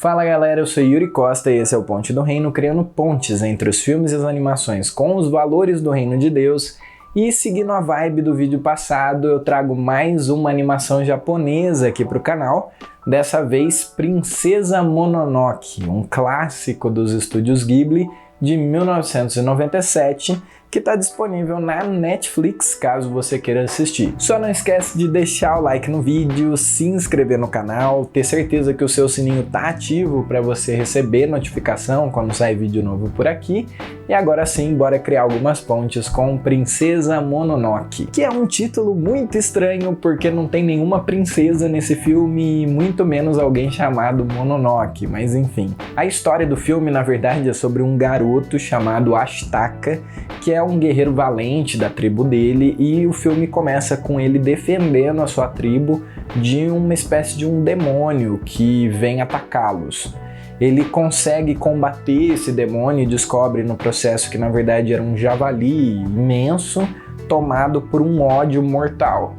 Fala galera, eu sou Yuri Costa e esse é o Ponte do Reino, criando pontes entre os filmes e as animações com os valores do Reino de Deus. E seguindo a vibe do vídeo passado, eu trago mais uma animação japonesa aqui para o canal, dessa vez Princesa Mononoke, um clássico dos estúdios Ghibli de 1997, que está disponível na Netflix, caso você queira assistir. Só não esquece de deixar o like no vídeo, se inscrever no canal, ter certeza que o seu sininho tá ativo para você receber notificação quando sai vídeo novo por aqui. E agora sim, bora criar algumas pontes com Princesa Mononoke, que é um título muito estranho porque não tem nenhuma princesa nesse filme, muito menos alguém chamado Mononoke, mas enfim. A história do filme, na verdade, é sobre um garoto chamado Ashitaka, que é um guerreiro valente da tribo dele, e o filme começa com ele defendendo a sua tribo de uma espécie de um demônio que vem atacá-los. Ele consegue combater esse demônio e descobre no processo que na verdade era um javali imenso tomado por um ódio mortal.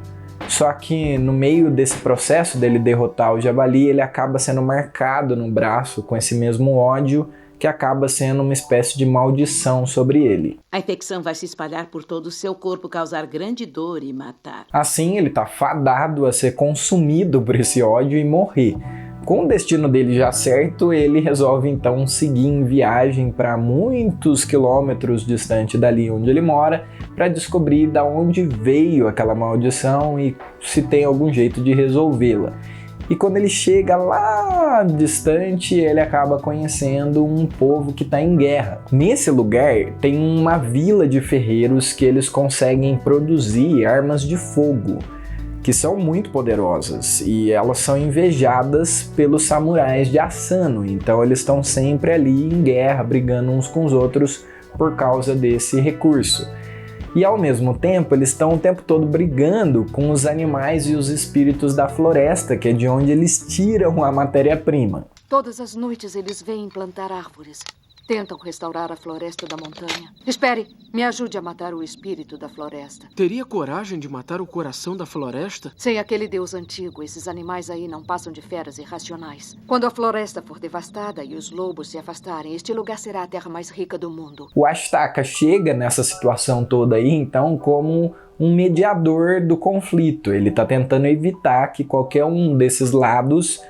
Só que no meio desse processo dele derrotar o javali, ele acaba sendo marcado no braço com esse mesmo ódio, que acaba sendo uma espécie de maldição sobre ele. A infecção vai se espalhar por todo o seu corpo, causar grande dor e matar. Assim, ele está fadado a ser consumido por esse ódio e morrer. Com o destino dele já certo, ele resolve então seguir em viagem para muitos quilômetros distante dali onde ele mora, para descobrir de onde veio aquela maldição e se tem algum jeito de resolvê-la. E quando ele chega lá distante, ele acaba conhecendo um povo que está em guerra. Nesse lugar tem uma vila de ferreiros que eles conseguem produzir armas de fogo, que são muito poderosas, e elas são invejadas pelos samurais de Asano. Então eles estão sempre ali em guerra, brigando uns com os outros por causa desse recurso. E ao mesmo tempo, eles estão o tempo todo brigando com os animais e os espíritos da floresta, que é de onde eles tiram a matéria-prima. Todas as noites eles vêm plantar árvores. Tentam restaurar a floresta da montanha. Espere, me ajude a matar o espírito da floresta. Teria coragem de matar o coração da floresta? Sem aquele deus antigo, esses animais aí não passam de feras irracionais. Quando a floresta for devastada e os lobos se afastarem, este lugar será a terra mais rica do mundo. O Ashitaka chega nessa situação toda aí, então, como um mediador do conflito. Ele está tentando evitar que qualquer um desses lados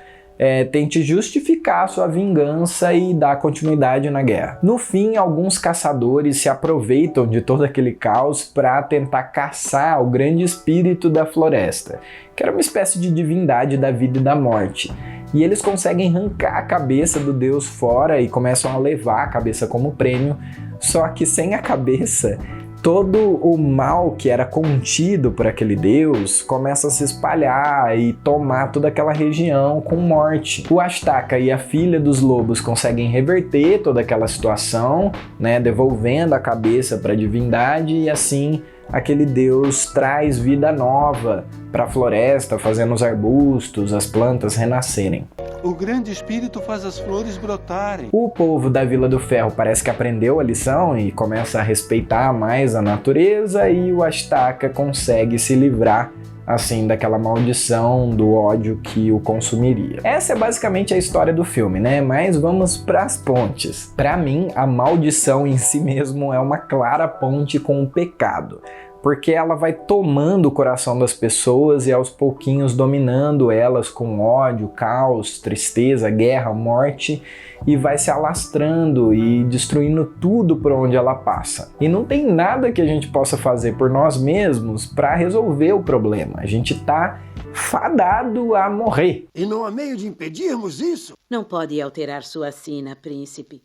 tente justificar sua vingança e dar continuidade na guerra. No fim, alguns caçadores se aproveitam de todo aquele caos para tentar caçar o grande espírito da floresta, que era uma espécie de divindade da vida e da morte. E eles conseguem arrancar a cabeça do deus fora e começam a levar a cabeça como prêmio, só que sem a cabeça, todo o mal que era contido por aquele deus começa a se espalhar e tomar toda aquela região com morte. O Ashitaka e a filha dos lobos conseguem reverter toda aquela situação, né, devolvendo a cabeça para a divindade, e assim aquele deus traz vida nova para a floresta, fazendo os arbustos, as plantas renascerem. O grande espírito faz as flores brotarem. O povo da Vila do Ferro parece que aprendeu a lição e começa a respeitar mais a natureza, e o Ashitaka consegue se livrar assim daquela maldição, do ódio que o consumiria. Essa é basicamente a história do filme, né? Mas vamos para as pontes. Para mim, a maldição em si mesmo é uma clara ponte com o pecado, porque ela vai tomando o coração das pessoas e aos pouquinhos dominando elas com ódio, caos, tristeza, guerra, morte, e vai se alastrando e destruindo tudo por onde ela passa. E não tem nada que a gente possa fazer por nós mesmos para resolver o problema. A gente tá fadado a morrer. E não há meio de impedirmos isso? Não pode alterar sua sina, príncipe.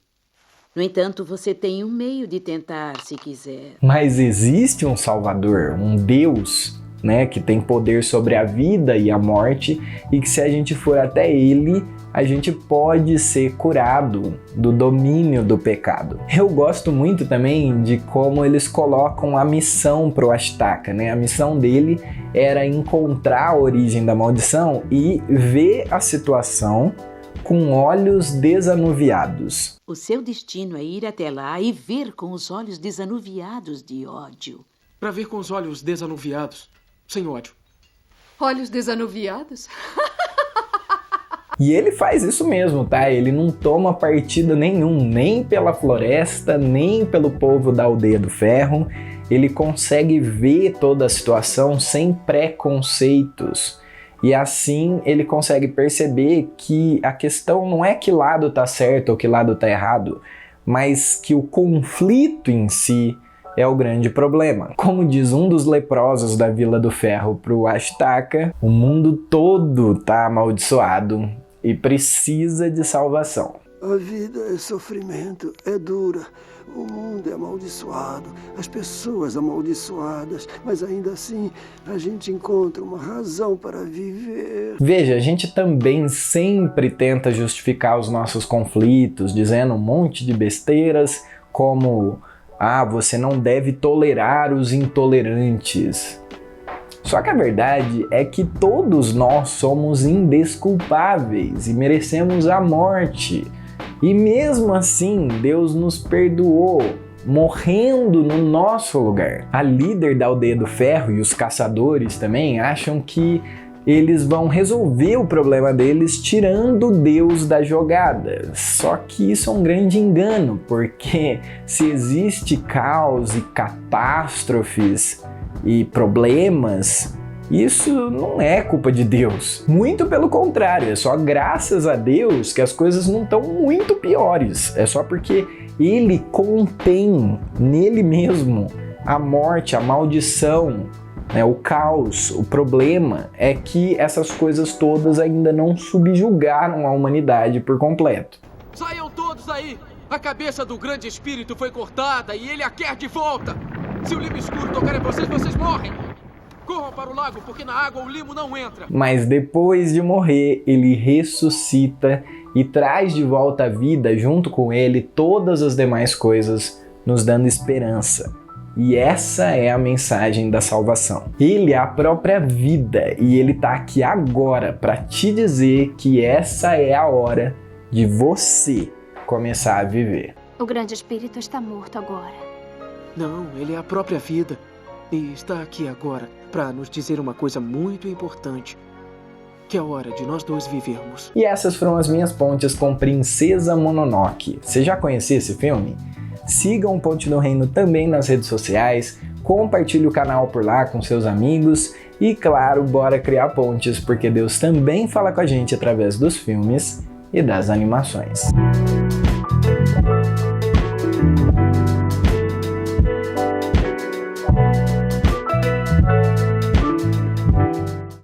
No entanto, você tem um meio de tentar, se quiser. Mas existe um Salvador, um Deus, né, que tem poder sobre a vida e a morte, e que se a gente for até ele, a gente pode ser curado do domínio do pecado. Eu gosto muito também de como eles colocam a missão pro Ashitaka, né? A missão dele era encontrar a origem da maldição e ver a situação com olhos desanuviados. O seu destino é ir até lá e ver com os olhos desanuviados de ódio. Para ver com os olhos desanuviados, sem ódio. Olhos desanuviados? E ele faz isso mesmo, tá? Ele não toma partido nenhum, nem pela floresta, nem pelo povo da Aldeia do Ferro. Ele consegue ver toda a situação sem preconceitos. E assim ele consegue perceber que a questão não é que lado tá certo ou que lado tá errado, mas que o conflito em si é o grande problema. Como diz um dos leprosos da Vila do Ferro pro Ashtaka, o mundo todo tá amaldiçoado e precisa de salvação. A vida é sofrimento, é dura. O mundo é amaldiçoado, as pessoas amaldiçoadas, mas ainda assim a gente encontra uma razão para viver. Veja, a gente também sempre tenta justificar os nossos conflitos, dizendo um monte de besteiras como você não deve tolerar os intolerantes. Só que a verdade é que todos nós somos indesculpáveis e merecemos a morte. E mesmo assim, Deus nos perdoou, morrendo no nosso lugar. A líder da Aldeia do Ferro e os caçadores também acham que eles vão resolver o problema deles tirando Deus da jogada. Só que isso é um grande engano, porque se existe caos e catástrofes e problemas, isso não é culpa de Deus. Muito pelo contrário, é só graças a Deus que as coisas não estão muito piores. É só porque Ele contém nele mesmo a morte, a maldição, o caos. O problema é que essas coisas todas ainda não subjugaram a humanidade por completo. Saiam todos aí! A cabeça do grande espírito foi cortada e ele a quer de volta! Se o limo escuro tocar em vocês, vocês morrem! Corram para o lago, porque na água o limo não entra. Mas depois de morrer, ele ressuscita e traz de volta à vida, junto com ele, todas as demais coisas, nos dando esperança. E essa é a mensagem da salvação. Ele é a própria vida e ele está aqui agora para te dizer que essa é a hora de você começar a viver. O grande espírito está morto agora. Não, ele é a própria vida. E está aqui agora para nos dizer uma coisa muito importante, que é a hora de nós dois vivermos. E essas foram as minhas pontes com Princesa Mononoke. Você já conhecia esse filme? Sigam o Ponte do Reino também nas redes sociais, compartilhe o canal por lá com seus amigos e, claro, bora criar pontes, porque Deus também fala com a gente através dos filmes e das animações.